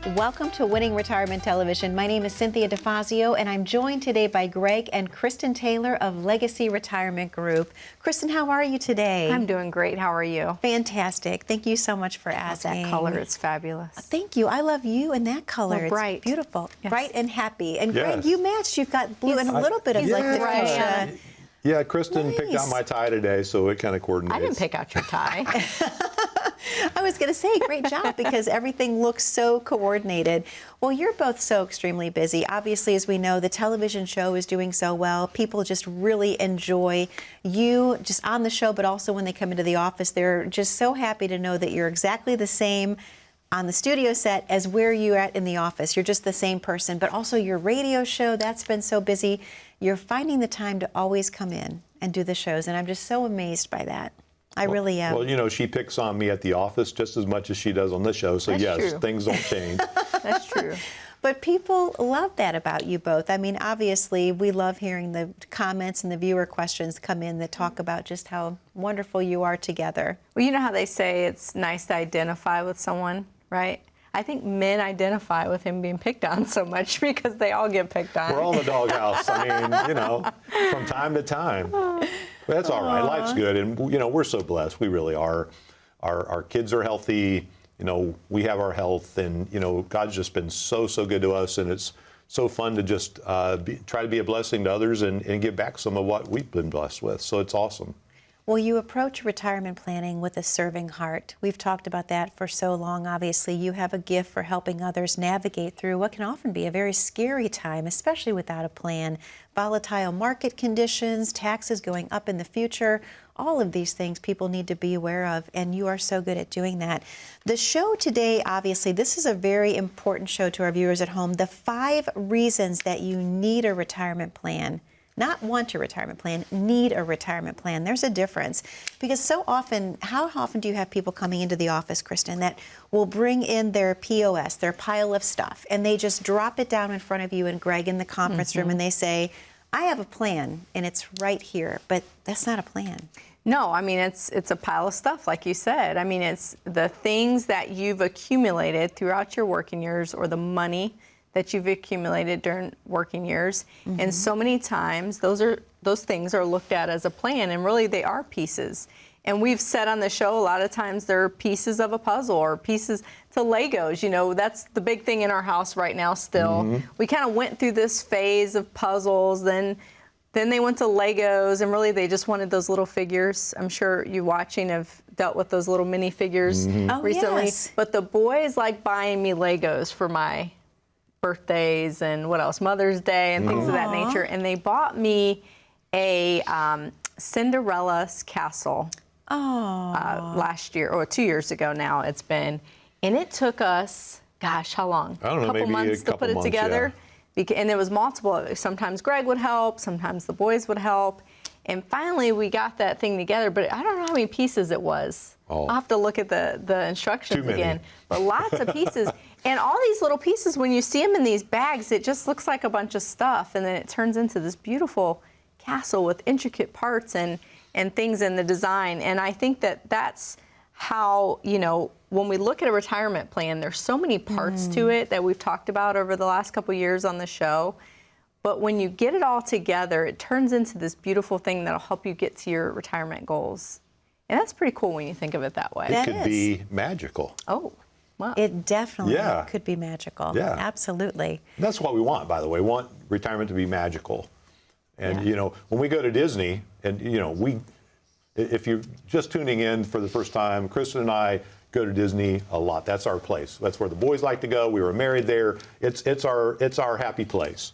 Welcome to Winning Retirement Television. My name is Cynthia DeFazio, and I'm joined today by Greg and Kristen Taylor of Legacy Retirement Group. Kristen, how are you today? I'm doing great. How are you? Fantastic. Thank you so much for asking. That color is fabulous. Thank you. I love you in that color. Well, bright. It's beautiful. Yes. Bright and happy. And Yes. Greg, you matched. You've got blue and a little bit of like the fuchsia. Yeah, Kristen picked out Nice. my tie today, so it kind of coordinates. I didn't pick out your tie. I was going to say, great job, because everything looks so coordinated. Well, you're both so extremely busy. Obviously, as we know, the television show is doing so well. People just really enjoy you just on the show, but also when they come into the office, they're just so happy to know that you're exactly the same on the studio set as where you're at in the office. You're just the same person, but also your radio show, that's been so busy. You're finding the time to always come in and do the shows, and I'm just so amazed by that. I really am. Well, you know, she picks on me at the office just as much as she does on the show, so That's yes, true. things don't change. That's true. But people love that about you both. I mean, obviously, we love hearing the comments and the viewer questions come in that talk about just how wonderful you are together. Well, you know how they say it's nice to identify with someone, right? I think men identify with him being picked on so much because they all get picked on. We're all in the doghouse. I mean, you know, from time to time. But that's all right. Life's good, and you know, we're so blessed. We really are. Our kids are healthy. You know, we have our health, and you know, God's just been so good to us, and it's so fun to just try to be a blessing to others and give back some of what we've been blessed with. So it's awesome. Well, you approach retirement planning with a serving heart. We've talked about that for so long. Obviously, you have a gift for helping others navigate through what can often be a very scary time, especially without a plan. Volatile market conditions, taxes going up in the future, all of these things people need to be aware of, and you are so good at doing that. The show today, obviously, this is a very important show to our viewers at home. The 5 reasons that you need a retirement plan. Not want a retirement plan, need a retirement plan. There's a difference. Because so often, how often do you have people coming into the office, Kristen, that will bring in their POS, their pile of stuff, and they just drop it down in front of you and Greg in the conference room, and they say, I have a plan, and it's right here. But that's not a plan. No, I mean, it's a pile of stuff, like you said. I mean, it's the things that you've accumulated throughout your working years, or the money that you've accumulated during working years. And so many times those things are looked at as a plan, and really they are pieces. And we've said on the show a lot of times they're pieces of a puzzle or pieces to Legos. You know, that's the big thing in our house right now still. We kind of went through this phase of puzzles, then they went to Legos, and really they just wanted those little figures. I'm sure you watching have dealt with those little mini figures recently. Yes. But the boys like buying me Legos for my birthdays and what else, Mother's Day and things of that nature. And they bought me a Cinderella's castle last year, or 2 years ago now it's been. And it took us, gosh, how long? I don't know, couple maybe months a to couple put it months, together. And it was multiple. Sometimes Greg would help, sometimes the boys would help. And finally we got that thing together, but I don't know how many pieces it was. I'll have to look at the instructions again. But lots of pieces. And all these little pieces, when you see them in these bags, it just looks like a bunch of stuff. And then it turns into this beautiful castle with intricate parts and things in the design. And I think that that's how, you know, when we look at a retirement plan, there's so many parts to it that we've talked about over the last couple years on the show. But when you get it all together, it turns into this beautiful thing that'll help you get to your retirement goals. And that's pretty cool when you think of it that way. It could be magical. Oh, wow. It definitely Yeah. could be magical. Yeah. Absolutely. And that's what we want, by the way. We want retirement to be magical. And, you know, when we go to Disney, and, you know, if you're just tuning in for the first time, Kristen and I go to Disney a lot. That's our place. That's where the boys like to go. We were married there. It's our happy place.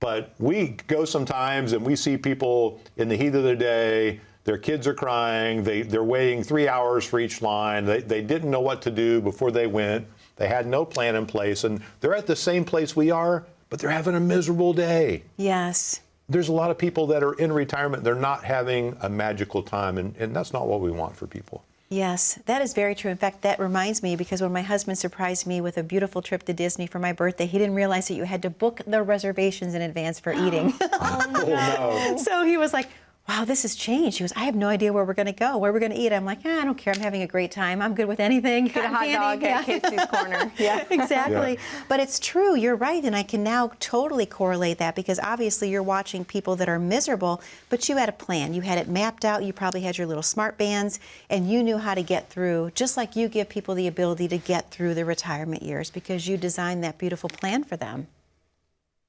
But we go sometimes and we see people in the heat of the day, their kids are crying, they're waiting 3 hours for each line, they didn't know what to do before they went, they had no plan in place, and they're at the same place we are, but they're having a miserable day. Yes. There's a lot of people that are in retirement, they're not having a magical time, and that's not what we want for people. Yes, that is very true. In fact, that reminds me, because when my husband surprised me with a beautiful trip to Disney for my birthday, he didn't realize that you had to book the reservations in advance for eating. Oh, no. So he was like, wow, this has changed. She goes, I have no idea where we're going to go, where we're going to eat. I'm like, I don't care. I'm having a great time. I'm good with anything. Get a hot dog at Casey's Corner. Yeah, exactly. Yeah. But it's true. You're right. And I can now totally correlate that, because obviously you're watching people that are miserable, but you had a plan. You had it mapped out. You probably had your little smart bands, and you knew how to get through, just like you give people the ability to get through the retirement years, because you designed that beautiful plan for them.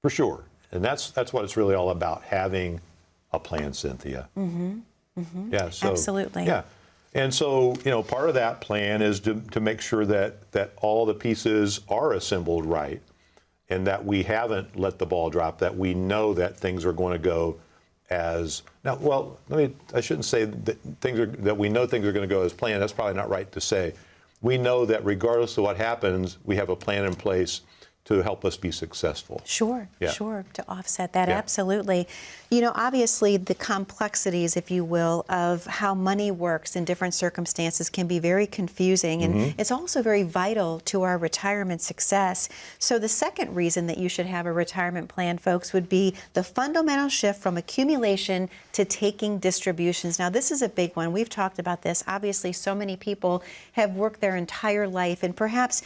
For sure. And that's what it's really all about, having a plan, Cynthia. Mm-hmm. Mm-hmm. Yeah. So, absolutely. Yeah. And so, part of that plan is to make sure that all the pieces are assembled right, and that we haven't let the ball drop, that we know that things are going to go as now. Well, I shouldn't say that that we know things are going to go as planned. That's probably not right to say. We know that regardless of what happens, we have a plan in place to help us be successful. Sure, Yeah. sure, to offset that, Yeah. absolutely. Obviously the complexities, if you will, of how money works in different circumstances can be very confusing, and it's also very vital to our retirement success. So the second reason that you should have a retirement plan, folks, would be the fundamental shift from accumulation to taking distributions. Now, this is a big one. We've talked about this. Obviously, so many people have worked their entire life, and perhaps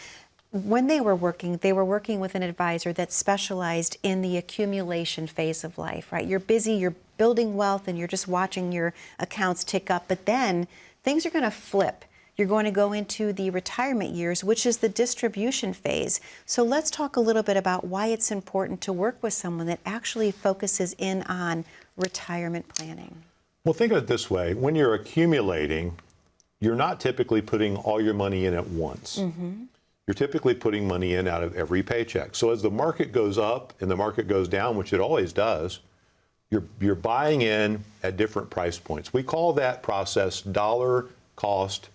when they were working with an advisor that specialized in the accumulation phase of life, right? You're busy, you're building wealth, and you're just watching your accounts tick up. But then things are going to flip. You're going to go into the retirement years, which is the distribution phase. So let's talk a little bit about why it's important to work with someone that actually focuses in on retirement planning. Well, think of it this way. When you're accumulating, you're not typically putting all your money in at once. Mm-hmm. You're typically putting money in out of every paycheck. So as the market goes up and the market goes down, which it always does, you're buying in at different price points. We call that process dollar cost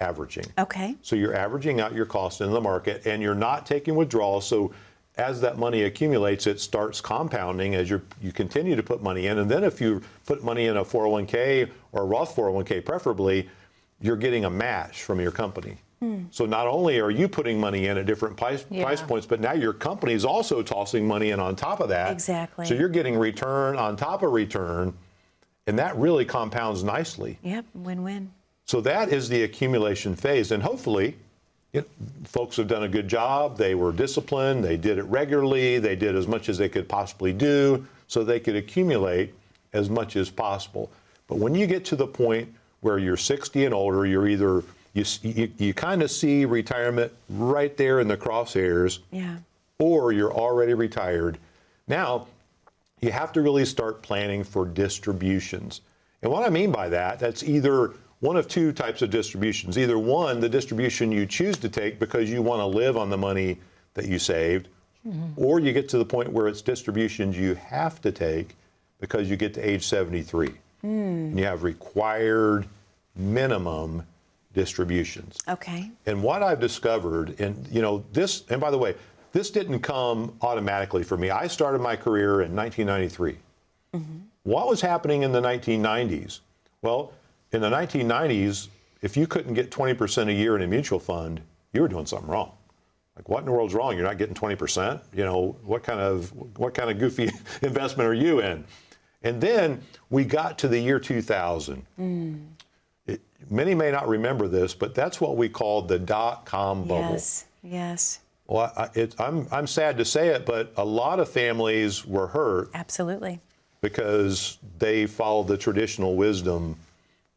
averaging. Okay. So you're averaging out your cost in the market, and you're not taking withdrawals. So as that money accumulates, it starts compounding as you continue to put money in. And then if you put money in a 401k or a Roth 401k preferably, you're getting a match from your company. So not only are you putting money in at different price points, but now your company is also tossing money in on top of that. Exactly. So you're getting return on top of return, and that really compounds nicely. Yep, win-win. So that is the accumulation phase, and hopefully folks have done a good job. They were disciplined. They did it regularly. They did as much as they could possibly do so they could accumulate as much as possible. But when you get to the point where you're 60 and older, you're either you kind of see retirement right there in the crosshairs, or you're already retired. Now, you have to really start planning for distributions. And what I mean by that, that's either one of two types of distributions. Either one, the distribution you choose to take because you want to live on the money that you saved, or you get to the point where it's distributions you have to take because you get to age 73. And you have required minimum distributions. Okay. And what I've discovered, and this, and by the way, this didn't come automatically for me. I started my career in 1993. What was happening in the 1990s? Well, in the 1990s, if you couldn't get 20% a year in a mutual fund, you were doing something wrong. Like, what in the world's wrong? You're not getting 20%? What kind of goofy investment are you in? And then we got to the year 2000. Many may not remember this, but that's what we called the dot-com bubble. Yes, yes. Well, I'm sad to say it, but a lot of families were hurt. Absolutely. Because they followed the traditional wisdom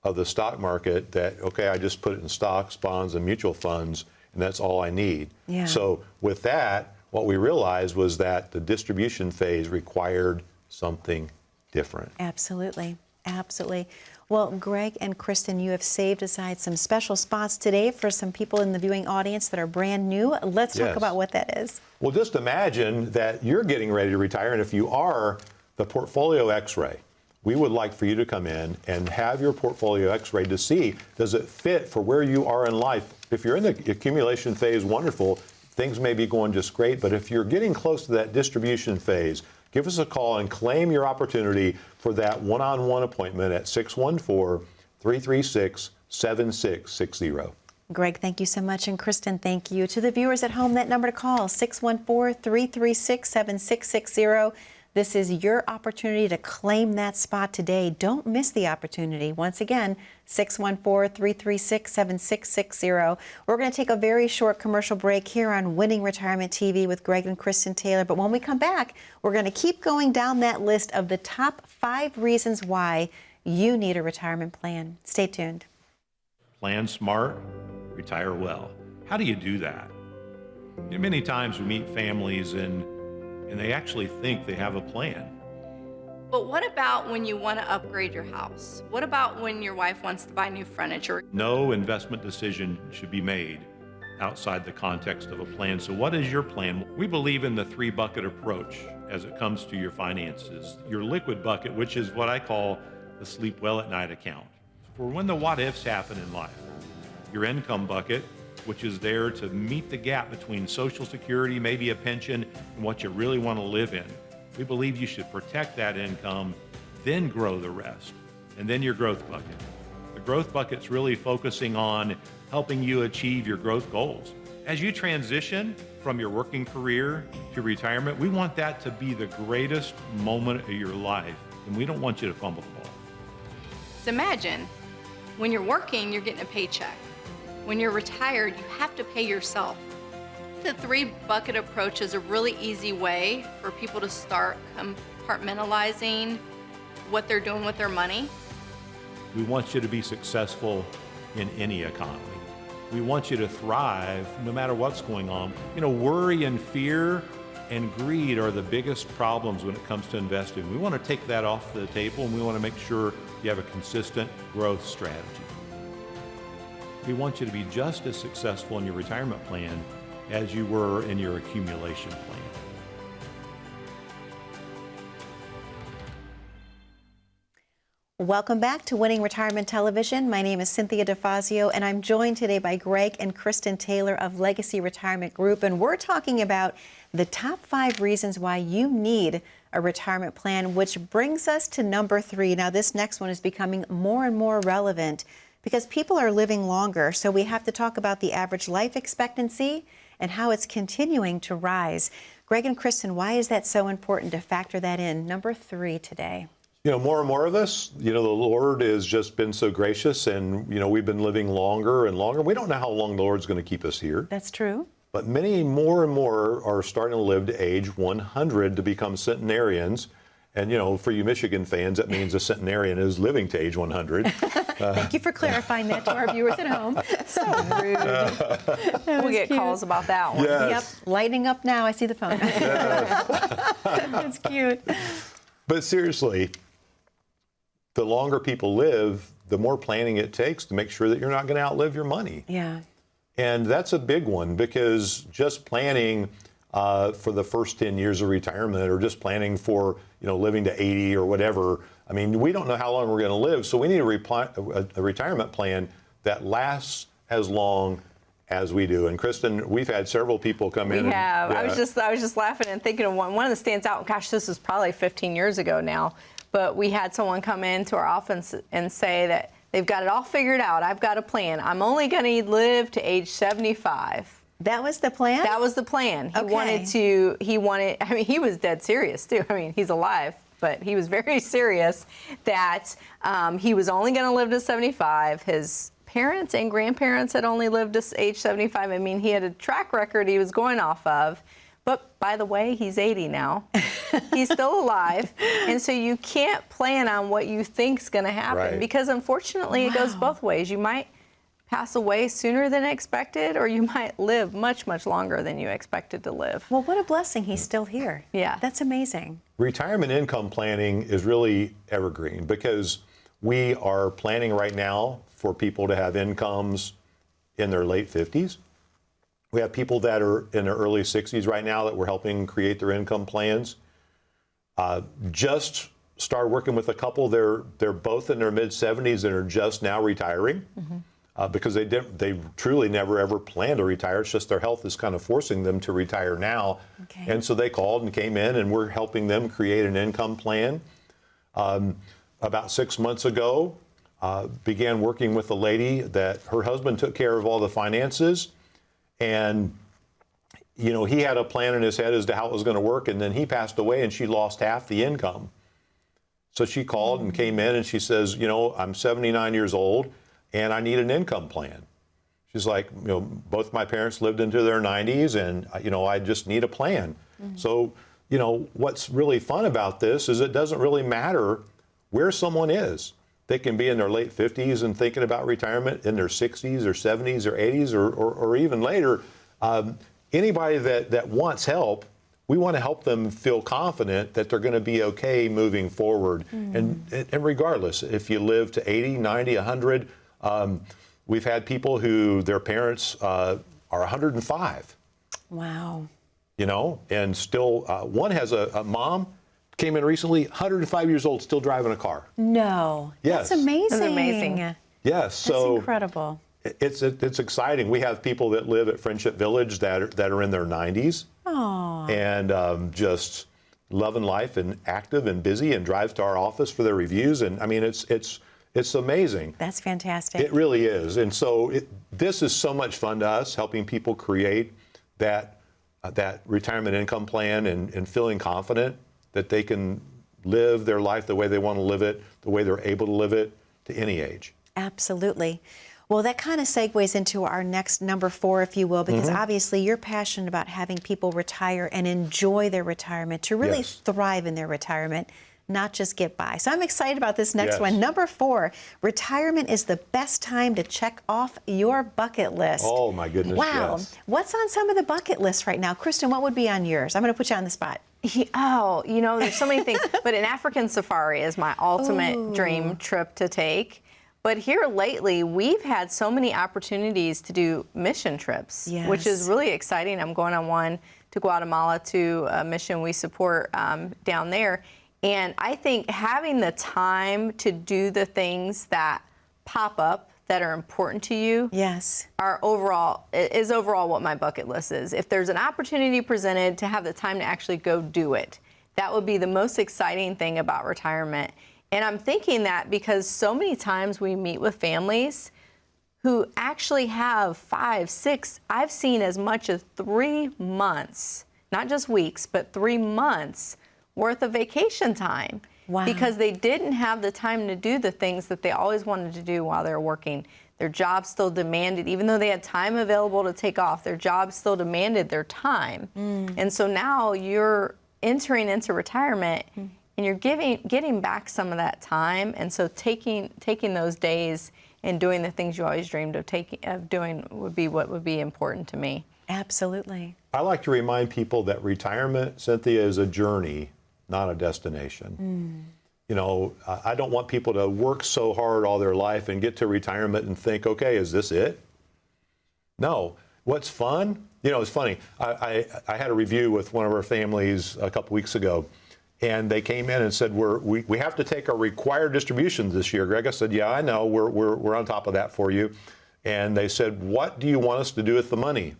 of the stock market that, okay, I just put it in stocks, bonds, and mutual funds, and that's all I need. Yeah. So with that, what we realized was that the distribution phase required something different. Absolutely. Absolutely. Well, Greg and Kristen, you have saved aside some special spots today for some people in the viewing audience that are brand new. Let's talk about what that is. Well, just imagine that you're getting ready to retire, and if you are, the portfolio x-ray. We would like for you to come in and have your portfolio x-ray to see, does it fit for where you are in life? If you're in the accumulation phase, wonderful. Things may be going just great, but if you're getting close to that distribution phase, give us a call and claim your opportunity for that one-on-one appointment at 614-336-7660. Greg, thank you so much. And Kristen, thank you. To the viewers at home, that number to call, 614-336-7660. This is your opportunity to claim that spot today. Don't miss the opportunity. Once again, 614-336-7660. We're going to take a very short commercial break here on Winning Retirement TV with Greg and Kristen Taylor. But when we come back, we're going to keep going down that list of the top 5 reasons why you need a retirement plan. Stay tuned. Plan smart, retire well. How do you do that? Many times we meet families and they actually think they have a plan. But what about when you want to upgrade your house? What about when your wife wants to buy new furniture? No investment decision should be made outside the context of a plan. So what is your plan? We believe in the 3-bucket approach as it comes to your finances. Your liquid bucket, which is what I call the sleep well at night account, for when the what ifs happen in life. Your income bucket, which is there to meet the gap between Social Security, maybe a pension, and what you really want to live in. We believe you should protect that income, then grow the rest. And then your growth bucket. The growth bucket's really focusing on helping you achieve your growth goals. As you transition from your working career to retirement, we want that to be the greatest moment of your life, and we don't want you to fumble the ball. So imagine, when you're working, you're getting a paycheck. When you're retired, you have to pay yourself. The 3-bucket approach is a really easy way for people to start compartmentalizing what they're doing with their money. We want you to be successful in any economy. We want you to thrive no matter what's going on. Worry and fear and greed are the biggest problems when it comes to investing. We want to take that off the table, and we want to make sure you have a consistent growth strategy. We want you to be just as successful in your retirement plan as you were in your accumulation plan. Welcome back to Winning Retirement Television. My name is Cynthia DeFazio, and I'm joined today by Greg and Kristen Taylor of Legacy Retirement Group, and we're talking about the top 5 reasons why you need a retirement plan, which brings us to number 3. Now, this next one is becoming more and more relevant because people are living longer, so we have to talk about the average life expectancy and how it's continuing to rise. Greg and Kristen, why is that so important to factor that in? Number 3 today. More and more of us, the Lord has just been so gracious, and, we've been living longer and longer. We don't know how long the Lord's going to keep us here. That's true. But many more and more are starting to live to age 100 to become centenarians. And, for you Michigan fans, that means a centenarian is living to age 100. Thank you for clarifying that to our viewers at home. So rude. We'll get calls about that one. Yes. Yep, lighting up now. I see the phone. That's cute. But seriously, the longer people live, the more planning it takes to make sure that you're not going to outlive your money. Yeah. And that's a big one, because just planning for the first 10 years of retirement, or just planning for, living to 80 or whatever. I mean, we don't know how long we're going to live, so we need a retirement plan that lasts as long as we do. And Kristen, we've had several people come in. We have. Yeah. I was just laughing and thinking of one that stands out. Gosh, this is probably 15 years ago now. But we had someone come into our office and say that they've got it all figured out. I've got a plan. I'm only going to live to age 75. That was the plan? That was the plan. He was dead serious too. I mean, he's alive, but he was very serious that he was only going to live to 75. His parents and grandparents had only lived to age 75. I mean, he had a track record he was going off of. But by the way, he's 80 now. He's still alive. And so you can't plan on what you think's going to happen, right, because unfortunately it goes both ways. You might pass away sooner than expected, or you might live much, much longer than you expected to live. Well, what a blessing he's still here. Yeah. That's amazing. Retirement income planning is really evergreen, because we are planning right now for people to have incomes in their late 50s. We have people that are in their early 60s right now that we're helping create their income plans. Just started working with a couple. They're both in their mid-70s and are just now retiring. Because they truly never ever planned to retire. It's just their health is kind of forcing them to retire now. Okay. And so they called and came in, and we're helping them create an income plan. About 6 months ago, began working with a lady that her husband took care of all the finances, and you know, he had a plan in his head as to how it was going to work, and then he passed away and she lost half the income. So she called and came in and she says, you know, I'm 79 years old and I need an income plan. She's like, you know, both my parents lived into their 90s and, you know, I just need a plan. So, you know, what's really fun about this is it doesn't really matter where someone is. They can be in their late 50s and thinking about retirement, in their 60s or 70s or 80s or even later. Anybody that wants help, we want to help them feel confident that they're going to be okay moving forward. And regardless, if you live to 80, 90, 100, we've had people who their parents are 105. Wow. You know, and still, one has a mom, came in recently, 105 years old, still driving a car. No. Yes. That's amazing. That's amazing. Yes, That's so incredible. it's exciting. We have people that live at Friendship Village that are in their 90s. Aw. And just loving life and active and busy and drive to our office for their reviews. And I mean, it's amazing. That's fantastic. It really is. And so this is so much fun to us, helping people create that retirement income plan and feeling confident that they can live their life the way they want to live it, the way they're able to live it to any age. Absolutely. Well, that kind of segues into our next number 4, if you will, because obviously you're passionate about having people retire and enjoy their retirement, to really Yes. thrive in their retirement, not just get by. So I'm excited about this next Yes. one. Number 4, retirement is the best time to check off your bucket list. Oh, my goodness, Wow. yes. What's on some of the bucket lists right now? Kristen, what would be on yours? I'm going to put you on the spot. Oh, you know, there's so many things. But an African safari is my ultimate dream trip to take. But here lately, we've had so many opportunities to do mission trips, which is Yes. really exciting. I'm going on one to Guatemala to a mission we support down there. And I think having the time to do the things that pop up that are important to you Yes. is overall what my bucket list is. If there's an opportunity presented to have the time to actually go do it, that would be the most exciting thing about retirement. And I'm thinking that because so many times we meet with families who actually have 5, 6, I've seen as much as 3 months, not just weeks, but 3 months worth of vacation time. Wow. Because they didn't have the time to do the things that they always wanted to do while they were working. Their job still demanded, even though they had time available to take off, their job still demanded their time. And so now you're entering into retirement and you're getting back some of that time. And so taking those days and doing the things you always dreamed of doing would be what would be important to me. Absolutely. I like to remind people that retirement, Cynthia, is a journey, not a destination. You know, I don't want people to work so hard all their life and get to retirement and think, okay, is this it? No. What's fun? You know, it's funny. I had a review with one of our families a couple weeks ago, and they came in and said, we have to take our required distributions this year, Greg. I said, yeah, I know. We're on top of that for you. And they said, what do you want us to do with the money?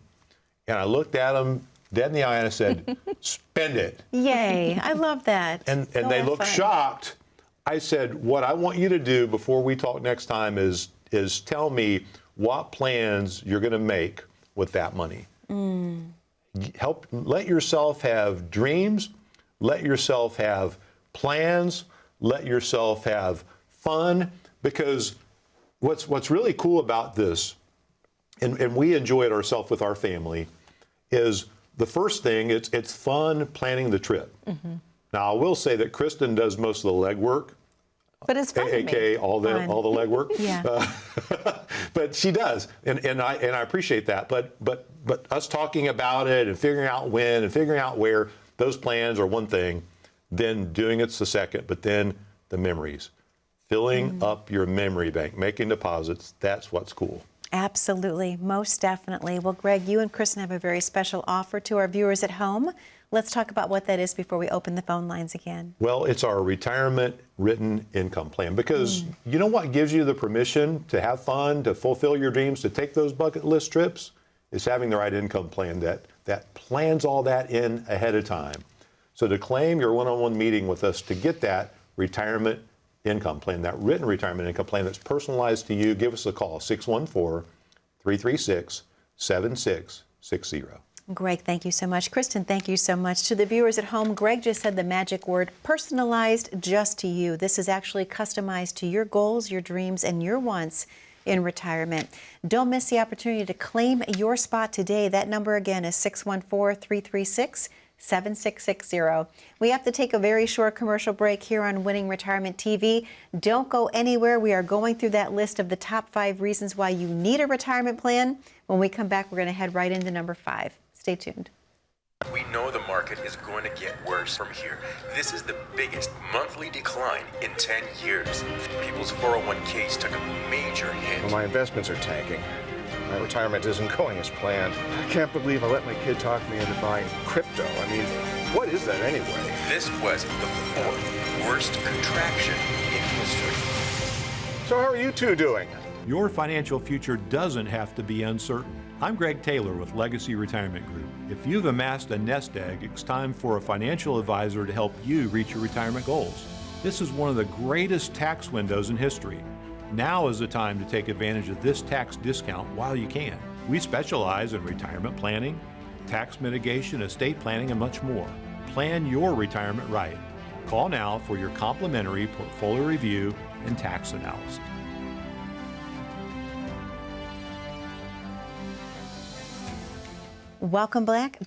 And I looked at them dead in the eye and I said, spend it. Yay. I love that. And Go they have looked fun. shocked. I said, what I want you to do before we talk next time is tell me what plans you're going to make with that money. Let yourself have dreams. Let yourself have plans. Let yourself have fun. Because what's really cool about this, and we enjoy it ourselves with our family, is the first thing, it's fun planning the trip. Now, I will say that Kristen does most of the legwork, But it's fun to aka me. all the legwork. Yeah. But she does, and I appreciate that. But us talking about it and figuring out when and figuring out where, those plans are one thing. Then doing it's the second. But then the memories, filling up your memory bank, making deposits. That's what's cool. Absolutely, most definitely. Well, Greg, you and Kristen have a very special offer to our viewers at home. Let's talk about what that is before we open the phone lines again. Well, it's our retirement written income plan, because you know what gives you the permission to have fun, to fulfill your dreams, to take those bucket list trips? Is having the right income plan that plans all that in ahead of time. So to claim your one-on-one meeting with us to get that retirement income plan, that written retirement income plan that's personalized to you, give us a call, 614-336-7660. Greg, thank you so much. Kristen, thank you so much. To the viewers at home, Greg just said the magic word, personalized just to you. This is actually customized to your goals, your dreams, and your wants in retirement. Don't miss the opportunity to claim your spot today. That number again is 614-336-7660. We have to take a very short commercial break here on Winning Retirement TV. Don't go anywhere. We are going through that list of the top 5 reasons why you need a retirement plan. When we come back, we're going to head right into number 5. Stay tuned. We know the market is going to get worse from here. This is the biggest monthly decline in 10 years. People's 401ks took a major hit. Well, my investments are tanking. My retirement isn't going as planned. I can't believe I let my kid talk me into buying crypto. I mean, what is that anyway? This was the 4th worst contraction in history. So how are you two doing? Your financial future doesn't have to be uncertain. I'm Greg Taylor with Legacy Retirement Group. If you've amassed a nest egg, it's time for a financial advisor to help you reach your retirement goals. This is one of the greatest tax windows in history. Now is the time to take advantage of this tax discount while you can. We specialize in retirement planning, tax mitigation, estate planning, and much more. Plan your retirement right. Call now for your complimentary portfolio review and tax analysis. Welcome back.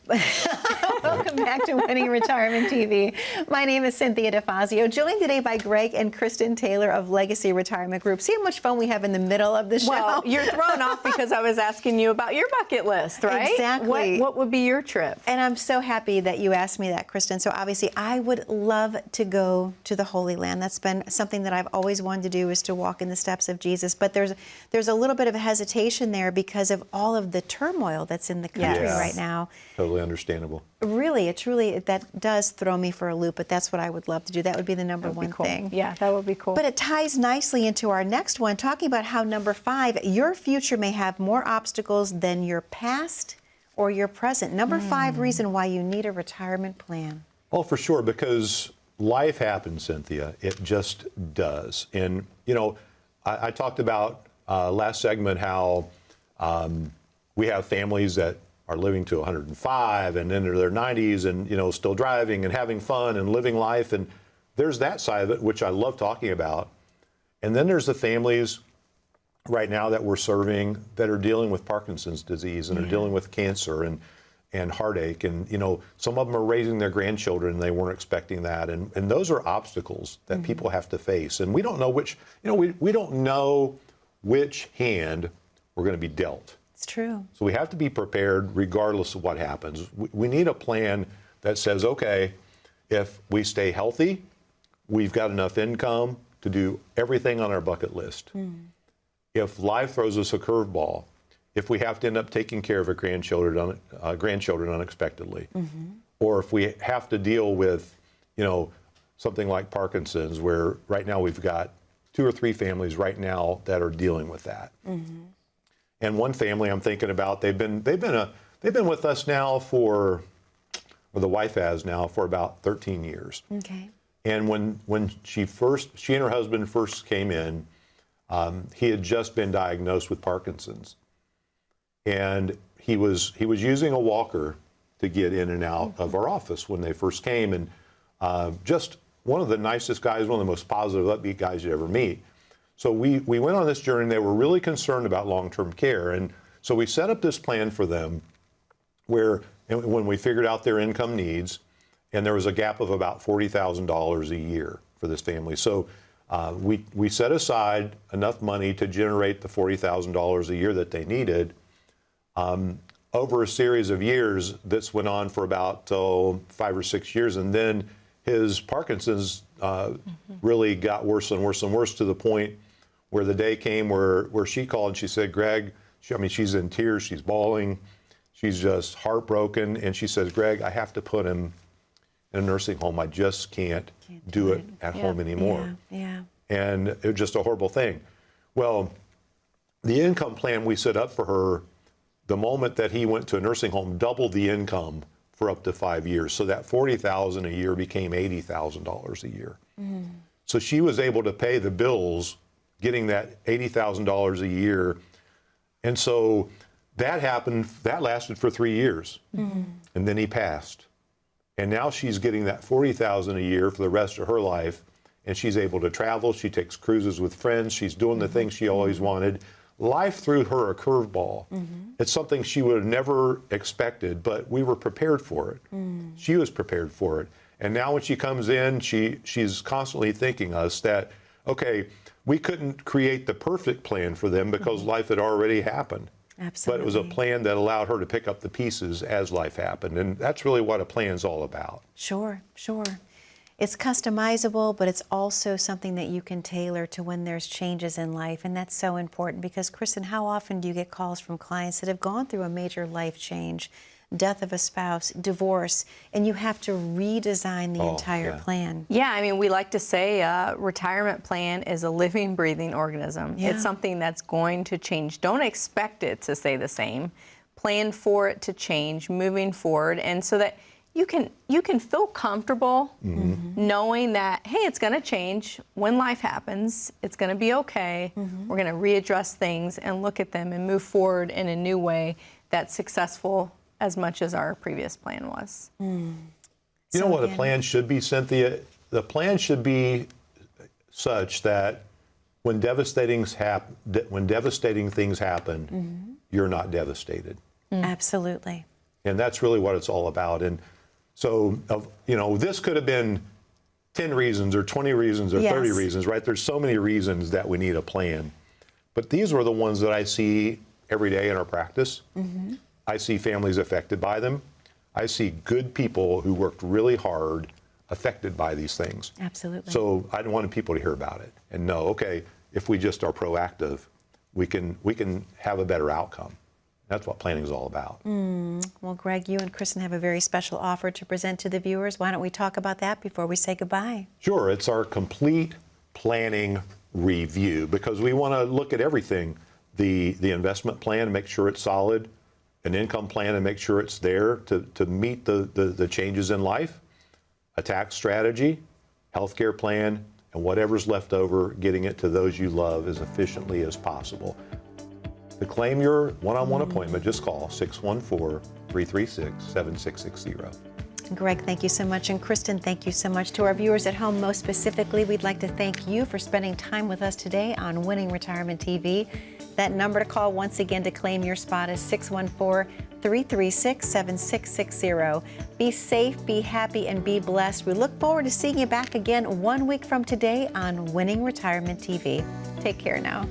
Welcome back to Winning Retirement TV. My name is Cynthia DeFazio, joined today by Greg and Kristen Taylor of Legacy Retirement Group. See how much fun we have in the middle of the show? Well, you're thrown off because I was asking you about your bucket list, right? Exactly. What would be your trip? And I'm so happy that you asked me that, Kristen. So obviously, I would love to go to the Holy Land. That's been something that I've always wanted to do, is to walk in the steps of Jesus. But there's a little bit of a hesitation there because of all of the turmoil that's in the country Yes. right now. Totally understandable. Really, that does throw me for a loop, but that's what I would love to do. That would be the number one Cool. thing. Yeah, that would be cool. But it ties nicely into our next one, talking about how number 5, your future may have more obstacles than your past or your present. Number 5 reason why you need a retirement plan. Well, for sure, because life happens, Cynthia. It just does. And, you know, I talked about last segment how we have families that are living to 105 and into their 90s and, you know, still driving and having fun and living life. And there's that side of it, which I love talking about. And then there's the families right now that we're serving that are dealing with Parkinson's disease and are dealing with cancer and heartache. And, you know, some of them are raising their grandchildren and they weren't expecting that. And those are obstacles that people have to face. And we don't know which, you know, we don't know which hand we're going to be dealt. It's true. So we have to be prepared regardless of what happens. We need a plan that says, okay, if we stay healthy, we've got enough income to do everything on our bucket list. If life throws us a curveball, if we have to end up taking care of a grandchildren unexpectedly, or if we have to deal with, you know, something like Parkinson's, where right now we've got 2 or 3 families right now that are dealing with that. And one family I'm thinking about, they've been with us now or the wife has now for about 13 years. Okay. And when she and her husband first came in, he had just been diagnosed with Parkinson's, and he was using a walker to get in and out of our office when they first came, and just one of the nicest guys, one of the most positive, upbeat guys you'd ever meet. So we went on this journey. They were really concerned about long-term care, and so we set up this plan for them where, when we figured out their income needs, and there was a gap of about $40,000 a year for this family. So we set aside enough money to generate the $40,000 a year that they needed. Over a series of years, this went on for about 5 or 6 years, and then his Parkinson's really got worse and worse and worse, to the point where the day came where she called and she said, Greg, she's in tears, she's bawling, she's just heartbroken, and she says, Greg, I have to put him in a nursing home. I just can't do it at home anymore. Yeah. And it was just a horrible thing. Well, the income plan we set up for her, the moment that he went to a nursing home, doubled the income for up to 5 years. So that $40,000 a year became $80,000 a year. So she was able to pay the bills, getting that $80,000 a year. And so That happened, that lasted for 3 years. And then he passed. And now she's getting that $40,000 a year for the rest of her life. And she's able to travel. She takes cruises with friends. She's doing the things she always wanted. Life threw her a curveball. It's something she would have never expected, but we were prepared for it. She was prepared for it. And now when she comes in, she's constantly thinking us that, okay, we couldn't create the perfect plan for them because life had already happened. Absolutely. But it was a plan that allowed her to pick up the pieces as life happened. And that's really what a plan's all about. Sure, sure. It's customizable, but it's also something that you can tailor to when there's changes in life. And that's so important because, Kristen, how often do you get calls from clients that have gone through a major life change, death of a spouse, divorce, and you have to redesign the entire plan? Yeah, I mean, we like to say a retirement plan is a living, breathing organism. Yeah. It's something that's going to change. Don't expect it to stay the same. Plan for it to change moving forward, and so that you can feel comfortable knowing that, hey, it's going to change when life happens. It's going to be okay. We're going to readdress things and look at them and move forward in a new way that's successful as much as our previous plan was. You know what a plan should be, Cynthia? The plan should be such that when devastating things happen, you're not devastated. Absolutely. And that's really what it's all about. And so, this could have been 10 reasons or 20 reasons or 30 Yes. reasons, right? There's so many reasons that we need a plan. But these were the ones that I see every day in our practice. I see families affected by them. I see good people who worked really hard affected by these things. Absolutely. So I wanted people to hear about it and know, okay, if we just are proactive, we can have a better outcome. That's what planning is all about. Well, Greg, you and Kristen have a very special offer to present to the viewers. Why don't we talk about that before we say goodbye? Sure, it's our complete planning review because we want to look at everything. The investment plan, make sure it's solid, an income plan and make sure it's there to meet the changes in life, a tax strategy, healthcare plan, and whatever's left over, getting it to those you love as efficiently as possible. To claim your one-on-one appointment, just call 614-336-7660. Greg, thank you so much. And Kristen, thank you so much. To our viewers at home, most specifically, we'd like to thank you for spending time with us today on Winning Retirement TV. That number to call once again to claim your spot is 614-336-7660. Be safe, be happy, and be blessed. We look forward to seeing you back again 1 week from today on Winning Retirement TV. Take care now.